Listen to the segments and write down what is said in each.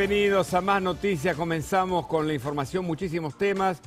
Bienvenidos a Más Noticias. Comenzamos con la información, muchísimos temas.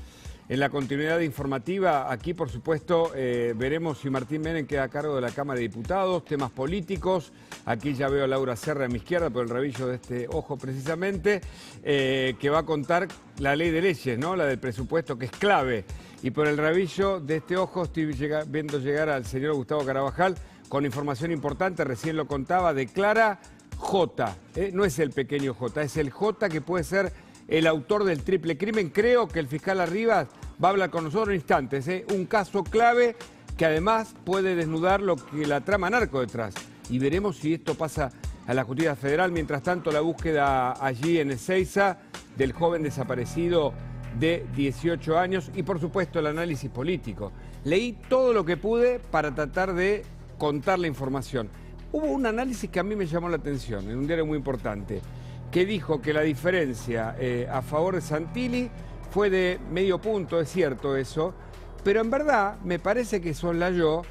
En la continuidad informativa, aquí por supuesto veremos si Martín Menem queda a cargo de la Cámara de Diputados, temas políticos. Aquí ya veo a Laura Serra a mi izquierda por el rabillo de este ojo precisamente, que va a contar la ley de leyes, ¿no? La del presupuesto, que es clave. Y por el rabillo de este ojo estoy viendo llegar al señor Gustavo Carabajal con información importante, recién lo contaba, declara J, no es el pequeño J, es el J que puede ser el autor del triple crimen. Creo que el fiscal Arribas va a hablar con nosotros en instantes, un caso clave que además puede desnudar lo que la trama narco detrás. Y veremos si esto pasa a la Justicia Federal. Mientras tanto, la búsqueda allí en Ezeiza del joven desaparecido de 18 años y por supuesto el análisis político. Leí todo lo que pude para tratar de contar la información. Hubo un análisis que a mí me llamó la atención en un diario muy importante, que dijo que la diferencia a favor de Santilli fue de medio punto, es cierto eso, pero en verdad me parece que soslayó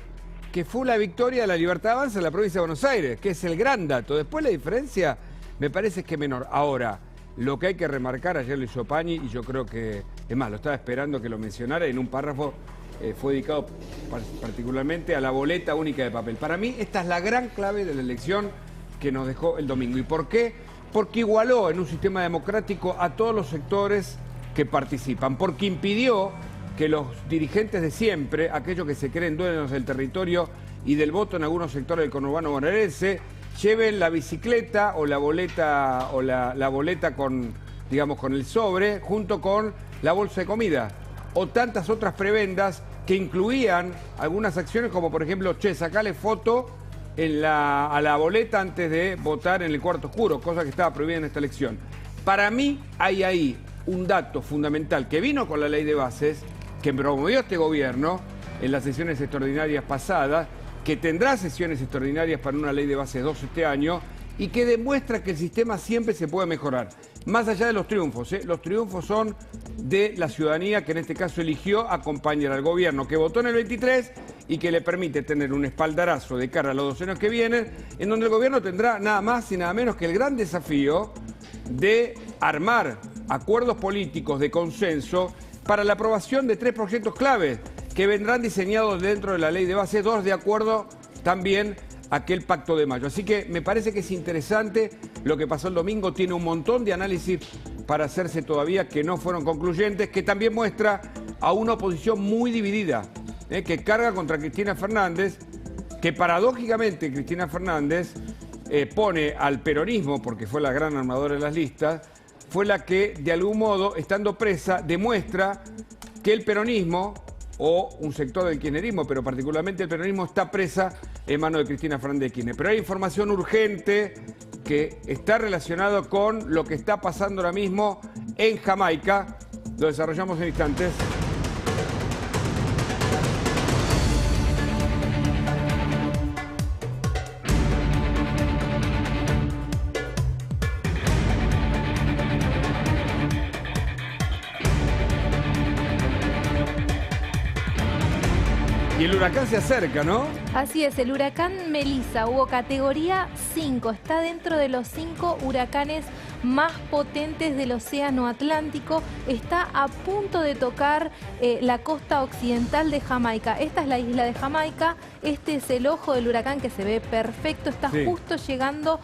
que fue la victoria de la Libertad Avanza en la provincia de Buenos Aires, que es el gran dato. Después la diferencia me parece que es menor. Ahora, lo que hay que remarcar, ayer lo hizo Pañi y yo creo que, es más, lo estaba esperando que lo mencionara, en un párrafo fue dedicado particularmente a la boleta única de papel. Para mí esta es la gran clave de la elección que nos dejó el domingo. ¿Y por qué? Porque igualó en un sistema democrático a todos los sectores que participan, porque impidió que los dirigentes de siempre, aquellos que se creen dueños del territorio y del voto en algunos sectores del conurbano bonaerense, lleven la bicicleta o la boleta con, digamos, con el sobre, junto con la bolsa de comida, o tantas otras prebendas que incluían algunas acciones como, por ejemplo, sacale foto a la boleta antes de votar en el cuarto oscuro, cosa que estaba prohibida en esta elección. Para mí hay ahí un dato fundamental que vino con la ley de bases, que promovió este gobierno en las sesiones extraordinarias pasadas, que tendrá sesiones extraordinarias para una ley de bases 2 este año, y que demuestra que el sistema siempre se puede mejorar. Más allá de los triunfos, los triunfos son de la ciudadanía que en este caso eligió acompañar al gobierno que votó en el 23 y que le permite tener un espaldarazo de cara a los 2 años que vienen, en donde el gobierno tendrá nada más y nada menos que el gran desafío de armar acuerdos políticos de consenso para la aprobación de 3 proyectos claves que vendrán diseñados dentro de la ley de base 2, de acuerdo también a aquel pacto de mayo. Así que me parece que es interesante lo que pasó el domingo, tiene un montón de análisis para hacerse todavía que no fueron concluyentes, que también muestra a una oposición muy dividida, que carga contra Cristina Fernández, que paradójicamente Cristina Fernández pone al peronismo, porque fue la gran armadora de las listas, fue la que de algún modo, estando presa, demuestra que el peronismo, o un sector del kirchnerismo, pero particularmente el peronismo, está presa en manos de Cristina Fernández de Kirchner. Pero hay información urgente que está relacionada con lo que está pasando ahora mismo en Jamaica. Lo desarrollamos en instantes. Y el huracán se acerca, ¿no? Así es, el huracán Melissa hubo categoría 5, está dentro de los 5 huracanes más potentes del Océano Atlántico, está a punto de tocar la costa occidental de Jamaica. Esta es la isla de Jamaica, este es el ojo del huracán que se ve perfecto, está justo llegando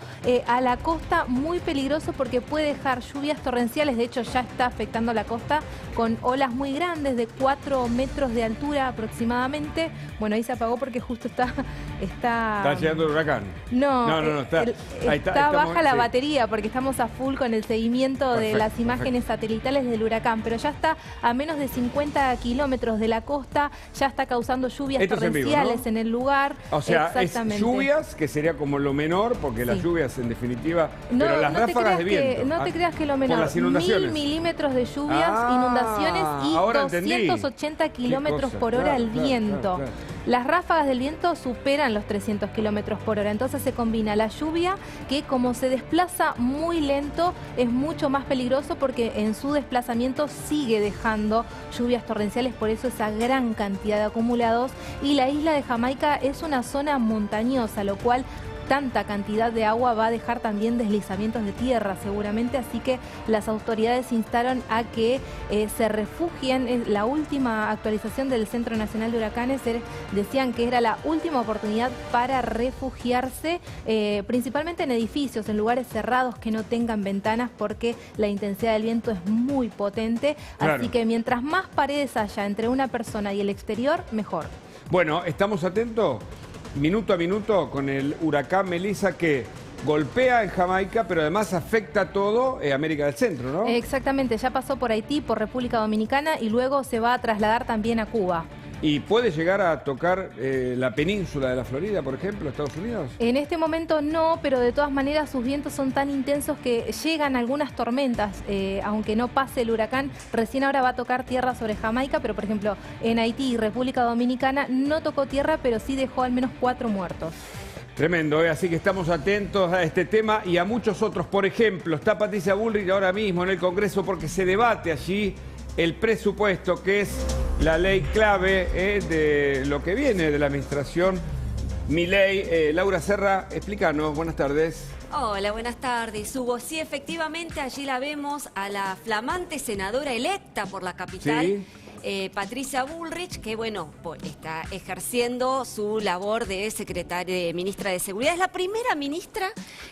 a la costa, muy peligroso porque puede dejar lluvias torrenciales, de hecho ya está afectando la costa con olas muy grandes de 4 metros de altura aproximadamente. Bueno, ahí se apagó porque justo está llegando el huracán. No, está baja la sí. batería porque estamos a full con el seguimiento de las imágenes satelitales del huracán, pero ya está a menos de 50 kilómetros de la costa, ya está causando lluvias torrenciales en el lugar. O sea, es lluvias, que sería como lo menor, porque las lluvias en definitiva, pero las ráfagas de viento. No te creas que lo menor, las inundaciones. 1000 milímetros de lluvias, inundaciones y 280 kilómetros por hora el viento. Claro. Las ráfagas del viento superan los 300 kilómetros por hora, entonces se combina la lluvia, que como se desplaza muy lento, es mucho más peligroso porque en su desplazamiento sigue dejando lluvias torrenciales, por eso esa gran cantidad de acumulados. Y la isla de Jamaica es una zona montañosa, lo cual tanta cantidad de agua va a dejar también deslizamientos de tierra seguramente, así que las autoridades instaron a que se refugien. La última actualización del Centro Nacional de Huracanes decían que era la última oportunidad para refugiarse, principalmente en edificios, en lugares cerrados que no tengan ventanas, porque la intensidad del viento es muy potente, claro. Así que mientras más paredes haya entre una persona y el exterior, mejor. Bueno, estamos atentos minuto a minuto con el huracán Melissa, que golpea en Jamaica, pero además afecta a todo América del Centro, ¿no? Exactamente, ya pasó por Haití, por República Dominicana y luego se va a trasladar también a Cuba. ¿Y puede llegar a tocar la península de la Florida, por ejemplo, Estados Unidos? En este momento no, pero de todas maneras sus vientos son tan intensos que llegan algunas tormentas, aunque no pase el huracán. Recién ahora va a tocar tierra sobre Jamaica, pero por ejemplo en Haití y República Dominicana no tocó tierra, pero sí dejó al menos 4 muertos. Tremendo, así que estamos atentos a este tema y a muchos otros. Por ejemplo, está Patricia Bullrich ahora mismo en el Congreso porque se debate allí el presupuesto, que es la ley clave de lo que viene de la administración Milei. Laura Serra, explícanos, buenas tardes. Hola, buenas tardes, Hugo. Sí, efectivamente, allí la vemos a la flamante senadora electa por la capital. Sí. Patricia Bullrich, que bueno, está ejerciendo su labor de ministra de Seguridad. Es la primera ministra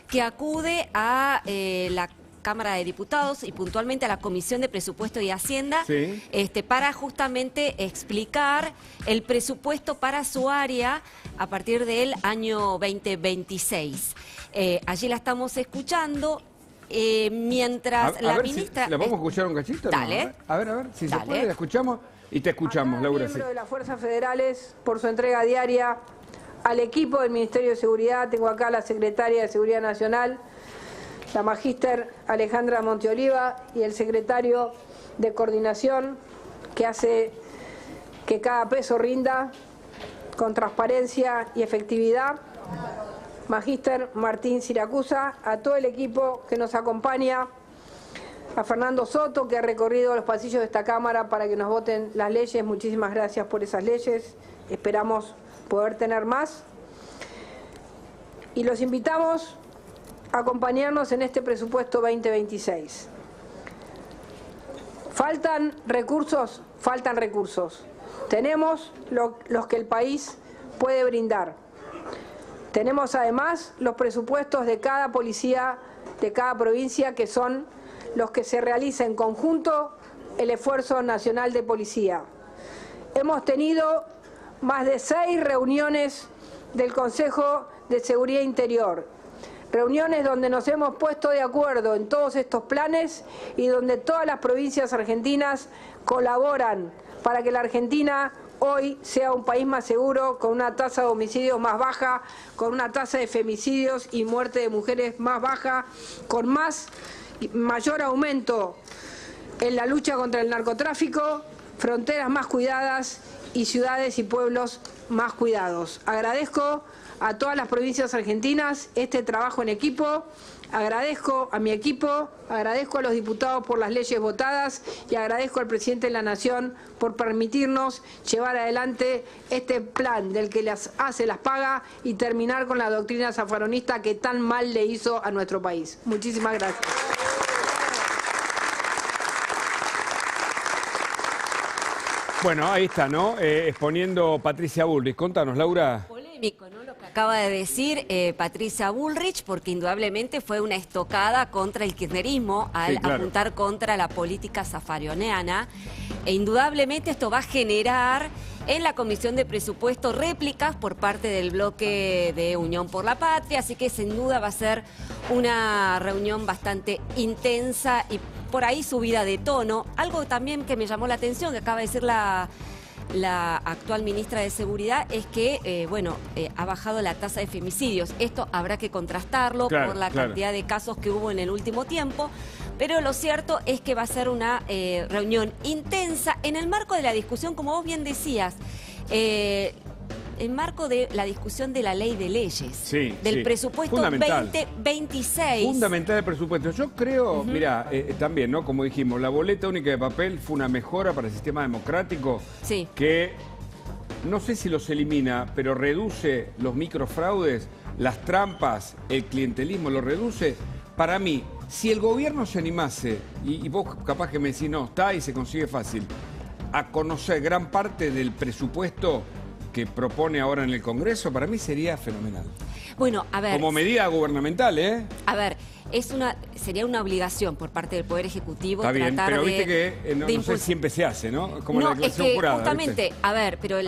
que acude a la Cámara de Diputados y puntualmente a la Comisión de Presupuesto y Hacienda, sí, para justamente explicar el presupuesto para su área a partir del año 2026. Allí la estamos escuchando. Mientras la ministra... Si ¿la vamos a escuchar un cachito? Dale. ¿No? A ver, si Dale. se puede, la escuchamos y te escuchamos, Acá, Laura. miembro de las Fuerzas Federales, por su entrega diaria al equipo del Ministerio de Seguridad. Tengo acá a la Secretaria de Seguridad Nacional, la Magíster Alejandra Monteoliva, y el Secretario de Coordinación, que hace que cada peso rinda con transparencia y efectividad, Magíster Martín Siracusa, a todo el equipo que nos acompaña, a Fernando Soto, que ha recorrido los pasillos de esta Cámara para que nos voten las leyes. Muchísimas gracias por esas leyes, esperamos poder tener más. Y los invitamos a acompañarnos en este presupuesto 2026. ¿Faltan recursos? Faltan recursos. Tenemos los que el país puede brindar. Tenemos además los presupuestos de cada policía, de cada provincia, que son los que se realiza en conjunto el esfuerzo nacional de policía. Hemos tenido más de 6 reuniones del Consejo de Seguridad Interior, reuniones donde nos hemos puesto de acuerdo en todos estos planes y donde todas las provincias argentinas colaboran para que la Argentina hoy sea un país más seguro, con una tasa de homicidios más baja, con una tasa de femicidios y muerte de mujeres más baja, con mayor aumento en la lucha contra el narcotráfico, fronteras más cuidadas y ciudades y pueblos más cuidados. Agradezco a todas las provincias argentinas este trabajo en equipo, agradezco a mi equipo, agradezco a los diputados por las leyes votadas y agradezco al presidente de la Nación por permitirnos llevar adelante este plan del que las hace, las paga, y terminar con la doctrina zafaronista que tan mal le hizo a nuestro país. Muchísimas gracias. Bueno, ahí está, ¿no? Exponiendo Patricia Bullrich. Contanos, Laura. Polémico, ¿no? Lo que acaba de decir Patricia Bullrich, porque indudablemente fue una estocada contra el kirchnerismo al apuntar contra la política zafarianeana. E indudablemente esto va a generar en la Comisión de Presupuesto réplicas por parte del bloque de Unión por la Patria, así que sin duda va a ser una reunión bastante intensa y por ahí subida de tono. Algo también que me llamó la atención, que acaba de decir la actual ministra de Seguridad, es que, ha bajado la tasa de femicidios. Esto habrá que contrastarlo por la cantidad de casos que hubo en el último tiempo, pero lo cierto es que va a ser una reunión intensa en el marco de la discusión, como vos bien decías, en marco de la discusión de la ley de leyes, del presupuesto 2026. Fundamental el presupuesto. Yo creo, mira, también, ¿no? Como dijimos, la boleta única de papel fue una mejora para el sistema democrático que no sé si los elimina, pero reduce los microfraudes, las trampas, el clientelismo lo reduce. Para mí, si el gobierno se animase, y vos capaz que me decís, no, está y se consigue fácil, a conocer gran parte del presupuesto que propone ahora en el Congreso, para mí sería fenomenal. Bueno, a ver... Como medida gubernamental, ¿eh? A ver, sería una obligación por parte del Poder Ejecutivo. Está bien, tratar pero de, viste que no sé, siempre se hace, ¿no? Como no, la declaración es que jurada. justamente, ¿viste? a ver, pero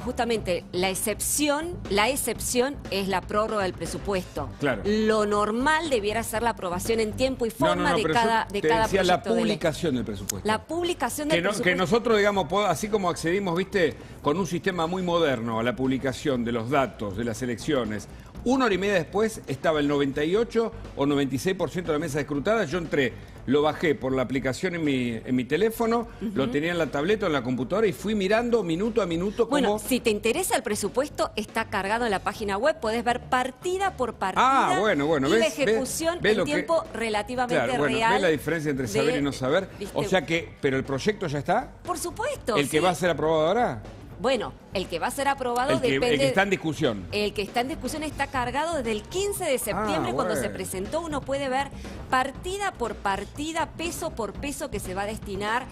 justamente la excepción es la prórroga del presupuesto. Claro. Lo normal debiera ser la aprobación en tiempo y forma de cada decía la proyecto de ley. publicación del presupuesto. La publicación del presupuesto. Que nosotros, digamos, así como accedimos, viste, con un sistema muy moderno a la publicación de los datos de las elecciones, 1 hora y media después estaba el 98 o 96% de la mesa escrutada. Yo entré, lo bajé por la aplicación en mi teléfono, lo tenía en la tableta o en la computadora y fui mirando minuto a minuto cómo... Bueno, si te interesa el presupuesto, está cargado en la página web, podés ver partida por partida bueno, y la ejecución en tiempo relativamente real. ¿Ves la diferencia entre saber y no saber? O sea que, ¿pero el proyecto ya está? Por supuesto. ¿El que va a ser aprobado ahora? Bueno, el que va a ser aprobado depende... El que está en discusión. El que está en discusión está cargado desde el 15 de septiembre, cuando se presentó. Uno puede ver partida por partida, peso por peso que se va a destinar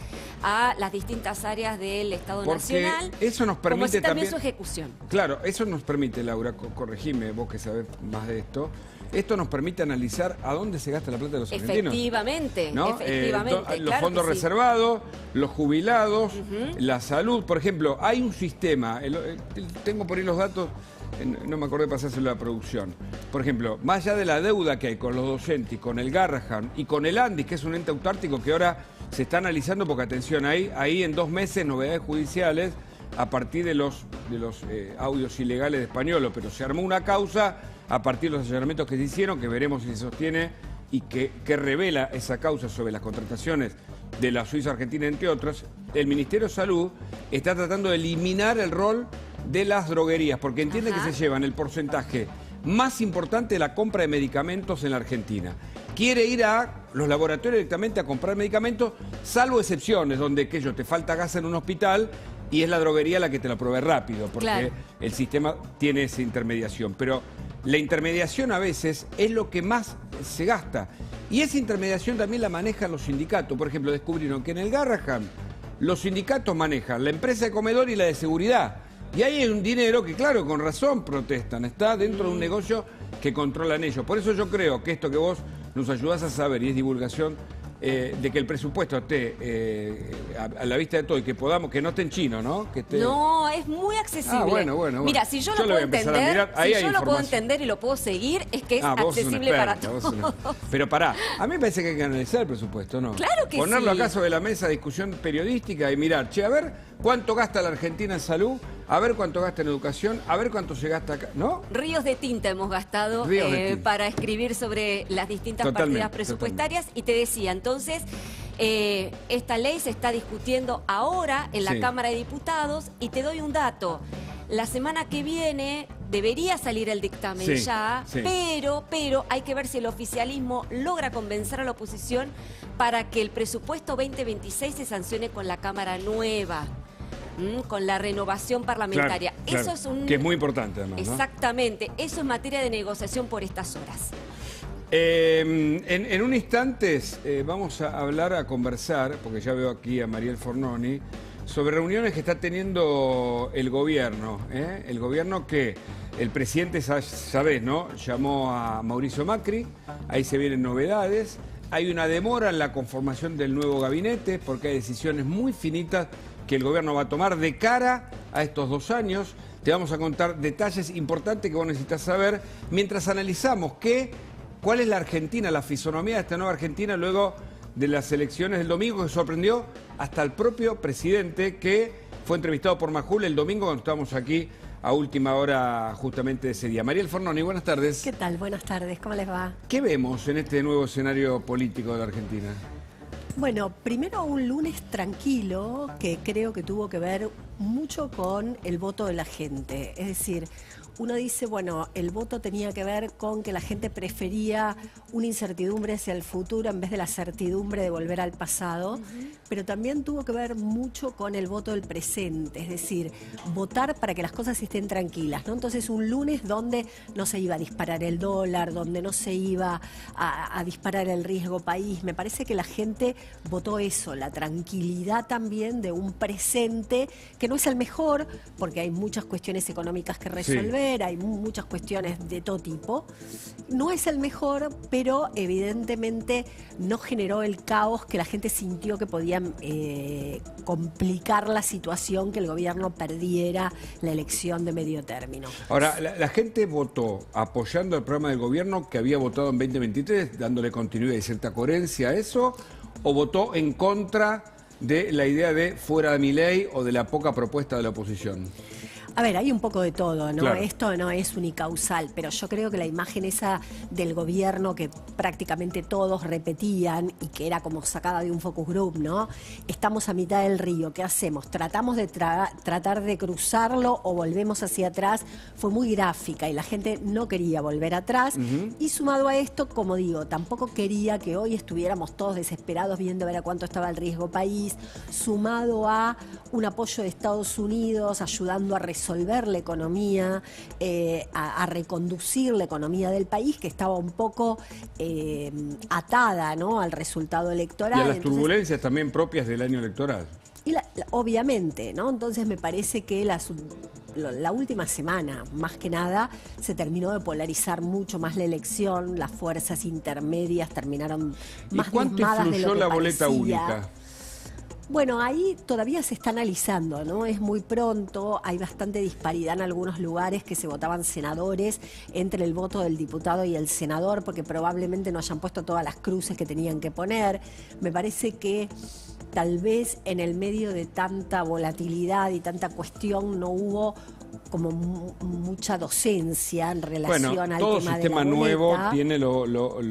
a las distintas áreas del Estado Nacional. Eso nos permite como así también su ejecución. Claro, eso nos permite, Laura, corregime vos que sabés más de esto. Esto nos permite analizar a dónde se gasta la plata de los argentinos. Efectivamente, ¿no? efectivamente. Los fondos reservados, los jubilados, la salud. Por ejemplo, hay un sistema, tengo por ahí los datos, no me acordé de pasárselo a la producción. Por ejemplo, más allá de la deuda que hay con los docentes, y con el Garrahan y con el ANDIS, que es un ente autártico que ahora se está analizando, porque atención, ahí en 2 meses novedades judiciales a partir de los audios ilegales de Españolo, pero se armó una causa a partir de los allanamientos que se hicieron, que veremos si se sostiene y que revela esa causa sobre las contrataciones de la Suiza Argentina, entre otras. El Ministerio de Salud está tratando de eliminar el rol de las droguerías, porque entiende que se llevan el porcentaje más importante de la compra de medicamentos en la Argentina. Quiere ir a los laboratorios directamente a comprar medicamentos, salvo excepciones, donde te falta gas en un hospital y es la droguería la que te la provee rápido, porque el sistema tiene esa intermediación. Pero la intermediación a veces es lo que más se gasta. Y esa intermediación también la manejan los sindicatos. Por ejemplo, descubrieron que en el Garrahan los sindicatos manejan la empresa de comedor y la de seguridad. Y ahí hay un dinero que, claro, con razón protestan. Está dentro de un negocio que controlan ellos. Por eso yo creo que esto que vos nos ayudás a saber, y es divulgación, de que el presupuesto esté a la vista de todo y que podamos, que no esté en chino, ¿no? Que esté... No, es muy accesible. Bueno. Mira, si yo lo puedo entender, puedo entender y lo puedo seguir, es que es accesible para todos. Pero pará, a mí me parece que hay que analizar el presupuesto, ¿no? Claro que Ponerlo sí. acá sobre la mesa, discusión periodística y mirar, a ver cuánto gasta la Argentina en salud, a ver cuánto gasta en educación, a ver cuánto se gasta acá, ¿no? Ríos de tinta hemos gastado para escribir sobre las distintas partidas presupuestarias. Y te decía, entonces, esta ley se está discutiendo ahora en la Cámara de Diputados y te doy un dato. La semana que viene debería salir el dictamen pero hay que ver si el oficialismo logra convencer a la oposición para que el presupuesto 2026 se sancione con la Cámara nueva. Con la renovación parlamentaria. Claro, que es muy importante además, ¿no? Exactamente, eso es materia de negociación por estas horas. En un instante vamos a conversar, porque ya veo aquí a Mariel Fornoni, sobre reuniones que está teniendo el gobierno. El gobierno que el presidente, sabés, ¿no? Llamó a Mauricio Macri, ahí se vienen novedades. Hay una demora en la conformación del nuevo gabinete, porque hay decisiones muy finitas que el gobierno va a tomar de cara a estos 2 años. Te vamos a contar detalles importantes que vos necesitas saber mientras analizamos cuál es la Argentina, la fisonomía de esta nueva Argentina luego de las elecciones del domingo, que sorprendió hasta el propio presidente, que fue entrevistado por Majul el domingo cuando estábamos aquí a última hora justamente de ese día. Mariel Fornoni, buenas tardes. ¿Qué tal? Buenas tardes, ¿cómo les va? ¿Qué vemos en este nuevo escenario político de la Argentina? Bueno, primero un lunes tranquilo que creo que tuvo que ver mucho con el voto de la gente. Es decir, uno dice, bueno, el voto tenía que ver con que la gente prefería una incertidumbre hacia el futuro en vez de la certidumbre de volver al pasado, pero también tuvo que ver mucho con el voto del presente, es decir, votar para que las cosas estén tranquilas, ¿no? Entonces, un lunes donde no se iba a disparar el dólar, donde no se iba a disparar el riesgo país, me parece que la gente votó eso, la tranquilidad también de un presente que no es el mejor, porque hay muchas cuestiones económicas que resolver, hay muchas cuestiones de todo tipo. No es el mejor, pero evidentemente no generó el caos que la gente sintió que podía complicar la situación, que el gobierno perdiera la elección de medio término. Ahora, la gente votó apoyando el programa del gobierno que había votado en 2023, dándole continuidad y cierta coherencia a eso, o votó en contra de la idea de fuera de Milei o de la poca propuesta de la oposición. A ver, hay un poco de todo, ¿no? Claro. Esto no es unicausal, pero yo creo que la imagen esa del gobierno que prácticamente todos repetían y que era como sacada de un focus group, ¿no? Estamos a mitad del río, ¿qué hacemos? ¿Tratamos de tratar de cruzarlo o volvemos hacia atrás? Fue muy gráfica y la gente no quería volver atrás. Y sumado a esto, como digo, tampoco quería que hoy estuviéramos todos desesperados viendo a ver a cuánto estaba el riesgo país, sumado a un apoyo de Estados Unidos ayudando a resolver la economía, a reconducir la economía del país, que estaba un poco atada, ¿no?, al resultado electoral. Y a las turbulencias también propias del año electoral. Y obviamente, ¿no? Entonces me parece que la última semana, más que nada, se terminó de polarizar mucho más la elección, las fuerzas intermedias terminaron más diezmadas de lo que parecía. ¿Y cuánto influyó la boleta única? Bueno, ahí todavía se está analizando, ¿no? Es muy pronto, hay bastante disparidad en algunos lugares que se votaban senadores entre el voto del diputado y el senador, porque probablemente no hayan puesto todas las cruces que tenían que poner. Me parece que tal vez en el medio de tanta volatilidad y tanta cuestión no hubo como mucha docencia en relación al tema de la boleta. Todo sistema nuevo tiene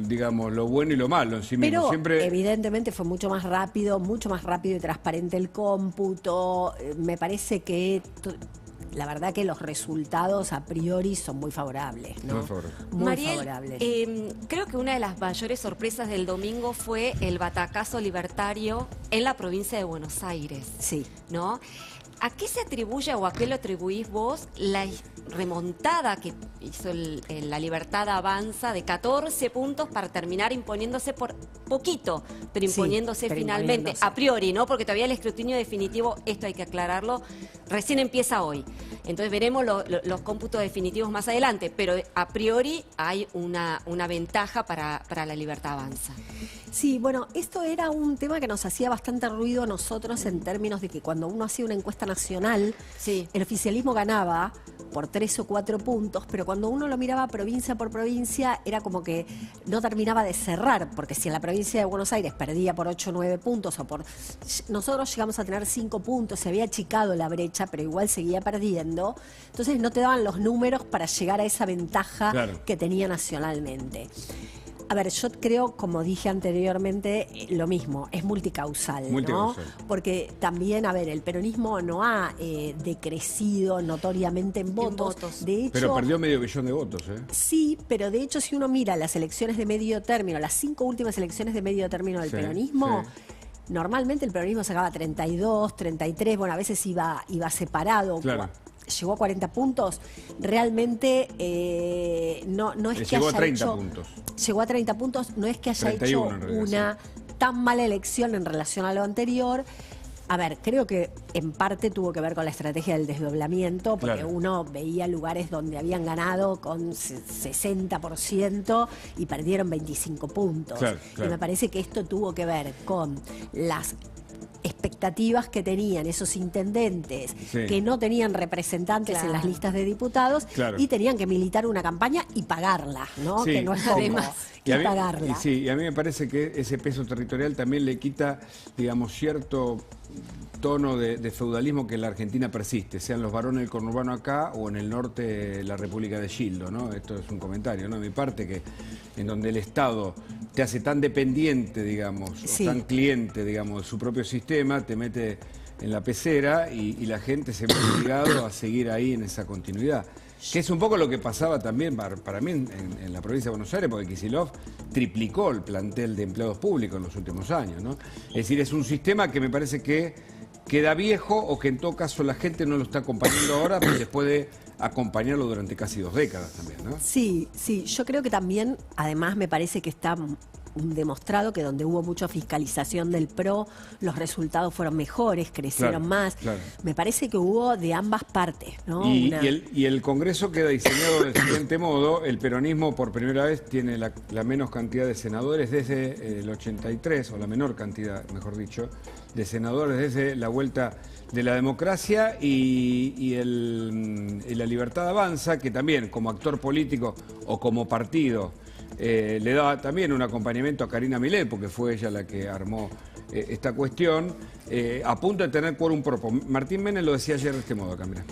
digamos, lo bueno y lo malo en sí mismo. Pero siempre... evidentemente fue mucho más rápido y transparente el cómputo. Me parece que la verdad que los resultados a priori son muy favorables, ¿no? Muy Mariel, favorables. Creo que una de las mayores sorpresas del domingo fue el batacazo libertario en la provincia de Buenos Aires. Sí. ¿No? ¿A qué se atribuye o a qué lo atribuís vos la remontada que hizo la Libertad Avanza de 14 puntos para terminar imponiéndose por poquito, pero imponiéndose finalmente, a priori, ¿no? Porque todavía el escrutinio definitivo, esto hay que aclararlo, recién empieza hoy. Entonces veremos los cómputos definitivos más adelante, pero a priori hay una ventaja para la Libertad Avanza. Sí, bueno, esto era un tema que nos hacía bastante ruido a nosotros en términos de que cuando uno hacía una encuesta nacional, el oficialismo ganaba por 3 o 4 puntos, pero cuando uno lo miraba provincia por provincia era como que no terminaba de cerrar, porque si en la provincia de Buenos Aires perdía por 8 o 9 puntos, nosotros llegamos a tener 5 puntos, se había achicado la brecha, pero igual seguía perdiendo, entonces no te daban los números para llegar a esa ventaja que tenía nacionalmente. A ver, yo creo, como dije anteriormente, lo mismo, es multicausal, ¿no? Porque también, a ver, el peronismo no ha decrecido notoriamente en votos. De hecho, pero perdió medio billón de votos, ¿eh? Sí, pero de hecho, si uno mira las elecciones de medio término, las 5 últimas elecciones de medio término del peronismo, normalmente el peronismo sacaba 32, 33, bueno, a veces iba separado. Claro. Llegó a 40 puntos, realmente no es que llegó haya a 30 hecho, puntos. Llegó a 30 puntos, no es que haya 31, hecho una tan mala elección en relación a lo anterior. A ver, creo que en parte tuvo que ver con la estrategia del desdoblamiento, porque uno veía lugares donde habían ganado con 60% y perdieron 25 puntos. Y me parece que esto tuvo que ver con las expectativas que tenían esos intendentes que no tenían representantes en las listas de diputados y tenían que militar una campaña y pagarla, ¿no? Que no es poco, y pagarla. Y a mí me parece que ese peso territorial también le quita, digamos, cierto tono de feudalismo que en la Argentina persiste, sean los varones del conurbano acá o en el norte de la República de Gildo, ¿no? Esto es un comentario, ¿no? De mi parte, que en donde el Estado te hace tan dependiente, digamos, o tan cliente, digamos, de su propio sistema, te mete en la pecera y la gente se ve obligado a seguir ahí en esa continuidad. Que es un poco lo que pasaba también para mí en la provincia de Buenos Aires, porque Kicillof triplicó el plantel de empleados públicos en los últimos años, ¿no? Es decir, es un sistema que me parece que queda viejo o que en todo caso la gente no lo está acompañando ahora, pero después de acompañarlo durante casi 2 décadas también, ¿no? Sí, yo creo que también, además me parece que está demostrado que donde hubo mucha fiscalización del PRO, los resultados fueron mejores, crecieron más. Claro. Me parece que hubo de ambas partes, ¿no? Y el Congreso queda diseñado del siguiente modo. El peronismo por primera vez tiene la menos cantidad de senadores desde el 83, o la menor cantidad, mejor dicho, de senadores desde la vuelta de la democracia, y la Libertad Avanza, que también como actor político o como partido le da también un acompañamiento a Karina Milei, porque fue ella la que armó esta cuestión, a punto de tener quórum propio. Martín Menem lo decía ayer de este modo acá, mirá.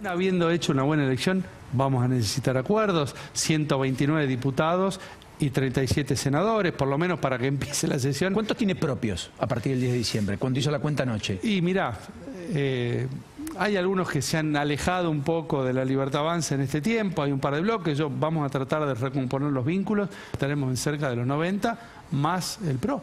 Habiendo hecho una buena elección, vamos a necesitar acuerdos, 129 diputados y 37 senadores, por lo menos para que empiece la sesión. ¿Cuántos tiene propios a partir del 10 de diciembre, cuando hizo la cuenta anoche? Y mirá, hay algunos que se han alejado un poco de la Libertad Avanza en este tiempo, hay un par de bloques, vamos a tratar de recomponer los vínculos, estaremos en cerca de los 90, más el PRO.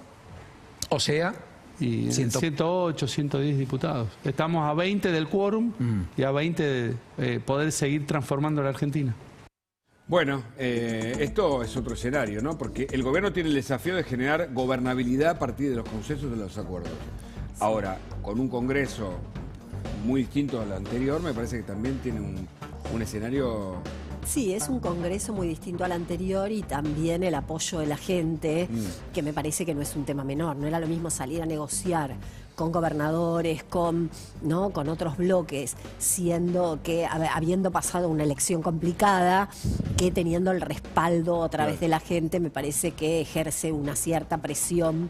O sea, y 108, 110 diputados. Estamos a 20 del quórum y a 20 de poder seguir transformando la Argentina. Bueno, esto es otro escenario, ¿no? Porque el gobierno tiene el desafío de generar gobernabilidad a partir de los consensos de los acuerdos. Ahora, con un Congreso muy distinto al anterior, me parece que también tiene un escenario... Sí, es un Congreso muy distinto al anterior, y también el apoyo de la gente, que me parece que no es un tema menor. No era lo mismo salir a negociar con gobernadores, con otros bloques, siendo que habiendo pasado una elección complicada, que teniendo el respaldo otra vez de la gente, me parece que ejerce una cierta presión,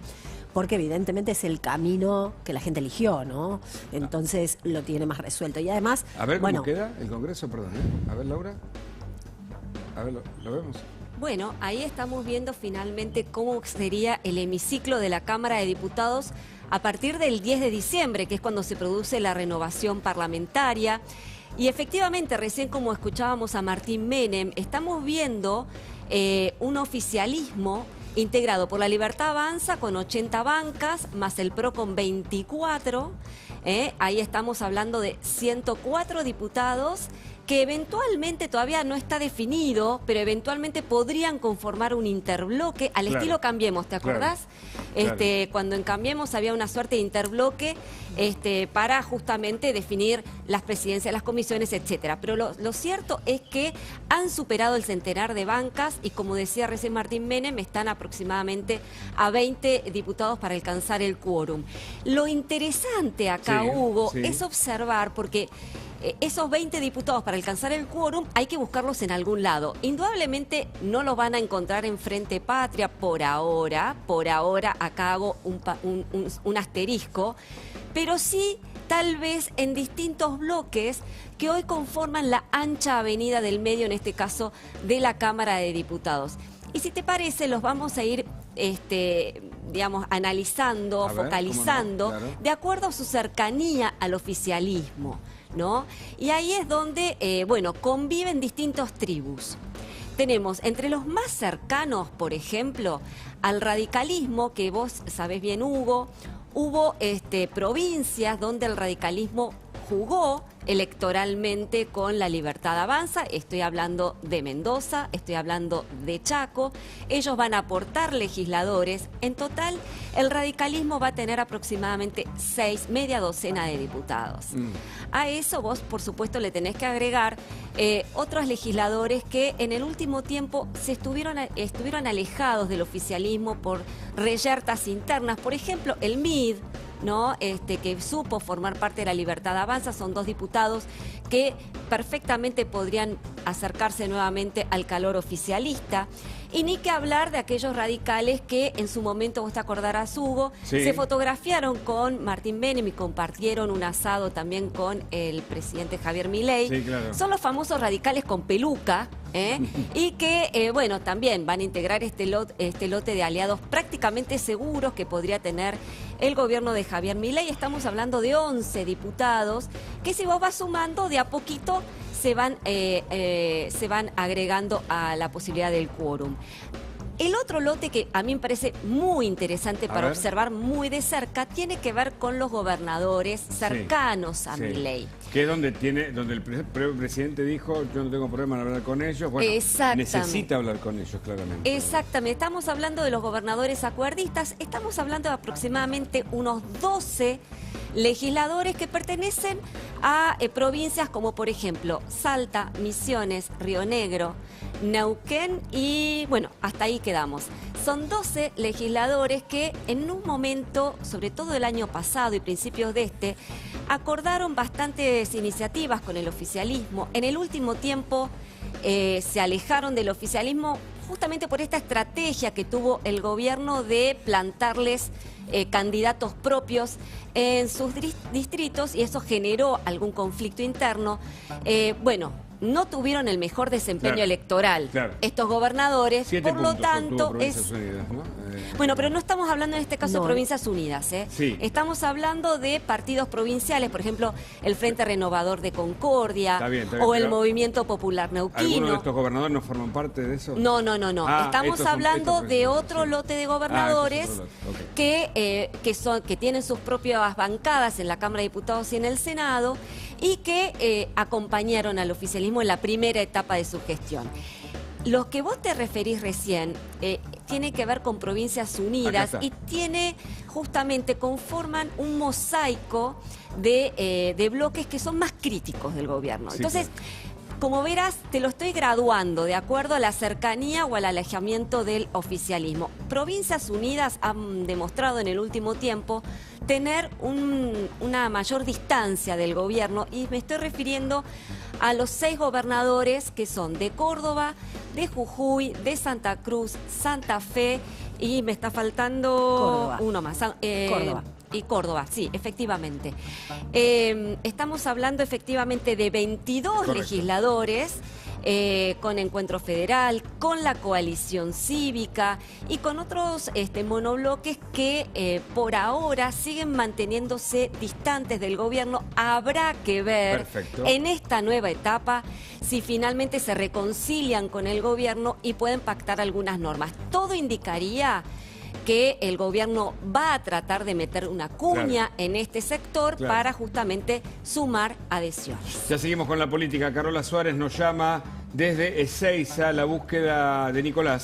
porque evidentemente es el camino que la gente eligió, ¿no? Entonces lo tiene más resuelto. Y además... A ver cómo queda el Congreso, perdón, ¿eh? A ver, Laura. A ver, ¿lo vemos? Bueno, ahí estamos viendo finalmente cómo sería el hemiciclo de la Cámara de Diputados a partir del 10 de diciembre, que es cuando se produce la renovación parlamentaria. Y efectivamente, recién como escuchábamos a Martín Menem, estamos viendo un oficialismo integrado por la Libertad Avanza con 80 bancas, más el PRO con 24. Ahí estamos hablando de 104 diputados que eventualmente todavía no está definido, pero eventualmente podrían conformar un interbloque al estilo Cambiemos, ¿te acordás? Cuando en Cambiemos había una suerte de interbloque para justamente definir las presidencias de las comisiones, etcétera. Pero lo cierto es que han superado el centenar de bancas y, como decía recién Martín Menem, están aproximadamente a 20 diputados para alcanzar el quórum. Lo interesante acá, Hugo, es observar, porque esos 20 diputados para alcanzar el quórum hay que buscarlos en algún lado. Indudablemente no los van a encontrar en Frente Patria por ahora. Acá hago un asterisco, pero sí tal vez en distintos bloques que hoy conforman la ancha avenida del medio, en este caso de la Cámara de Diputados. Y si te parece, los vamos a ir analizando, focalizando, de acuerdo a su cercanía al oficialismo, ¿no? Y ahí es donde, conviven distintos tribus. Tenemos entre los más cercanos, por ejemplo, al radicalismo, que vos sabés bien, Hugo, hubo provincias donde el radicalismo jugó electoralmente con la Libertad Avanza. Estoy hablando de Mendoza, estoy hablando de Chaco. Ellos van a aportar legisladores. En total, el radicalismo va a tener aproximadamente media docena de diputados. A eso vos, por supuesto, le tenés que agregar otros legisladores que en el último tiempo estuvieron alejados del oficialismo por reyertas internas. Por ejemplo, el MID, ¿no? Que supo formar parte de la Libertad Avanza, son 2 diputados que perfectamente podrían acercarse nuevamente al calor oficialista. Y ni que hablar de aquellos radicales que en su momento, vos te acordarás, Hugo, se fotografiaron con Martín Menem y compartieron un asado también con el presidente Javier Milei. Sí, claro. Son los famosos radicales con peluca, y que, también van a integrar este lote de aliados prácticamente seguros que podría tener el gobierno de Javier Milei. Estamos hablando de 11 diputados que, si vos vas sumando de a poquito, se van agregando a la posibilidad del quórum. El otro lote que a mí me parece muy interesante para observar muy de cerca tiene que ver con los gobernadores cercanos a Milei. Que es donde el presidente dijo, yo no tengo problema en hablar con ellos. Bueno, necesita hablar con ellos, claramente. Exactamente. Estamos hablando de los gobernadores acuerdistas. Estamos hablando de aproximadamente unos 12 legisladores que pertenecen a provincias como, por ejemplo, Salta, Misiones, Río Negro, Neuquén y, bueno, hasta ahí quedamos. Son 12 legisladores que en un momento, sobre todo el año pasado y principios de este, acordaron bastantes iniciativas con el oficialismo. En el último tiempo se alejaron del oficialismo justamente por esta estrategia que tuvo el gobierno de plantarles candidatos propios en sus distritos y eso generó algún conflicto interno. Bueno, no tuvieron el mejor desempeño electoral estos gobernadores, 7 por lo puntos tanto Provincias Unidas, ¿no? Bueno, pero no estamos hablando en este caso de Provincias Unidas, ¿eh? Sí. Estamos hablando de partidos provinciales, por ejemplo, el Frente Renovador de Concordia Está bien, o el Movimiento Popular Neuquino. ¿Algunos de estos gobernadores no forman parte de eso? No. Estamos hablando de otro sí. lote de gobernadores que tienen sus propias bancadas en la Cámara de Diputados y en el Senado y que acompañaron al oficialismo en la primera etapa de su gestión. Los que vos te referís recién tiene que ver con Provincias Unidas y conforman un mosaico de bloques que son más críticos del gobierno. Entonces, como verás, te lo estoy graduando de acuerdo a la cercanía o al alejamiento del oficialismo. Provincias Unidas han demostrado en el último tiempo tener una mayor distancia del gobierno y me estoy refiriendo a los 6 gobernadores que son de Córdoba, de Jujuy, de Santa Cruz, Santa Fe y me está faltando uno más. Córdoba. Y Córdoba, sí, efectivamente. Estamos hablando efectivamente de 22 legisladores con Encuentro Federal, con la coalición cívica y con otros monobloques que por ahora siguen manteniéndose distantes del gobierno. Habrá que ver en esta nueva etapa si finalmente se reconcilian con el gobierno y pueden pactar algunas normas. Todo indicaría que el gobierno va a tratar de meter una cuña en este sector para justamente sumar adhesiones. Ya seguimos con la política. Carola Suárez nos llama desde Ezeiza, la búsqueda de Nicolás.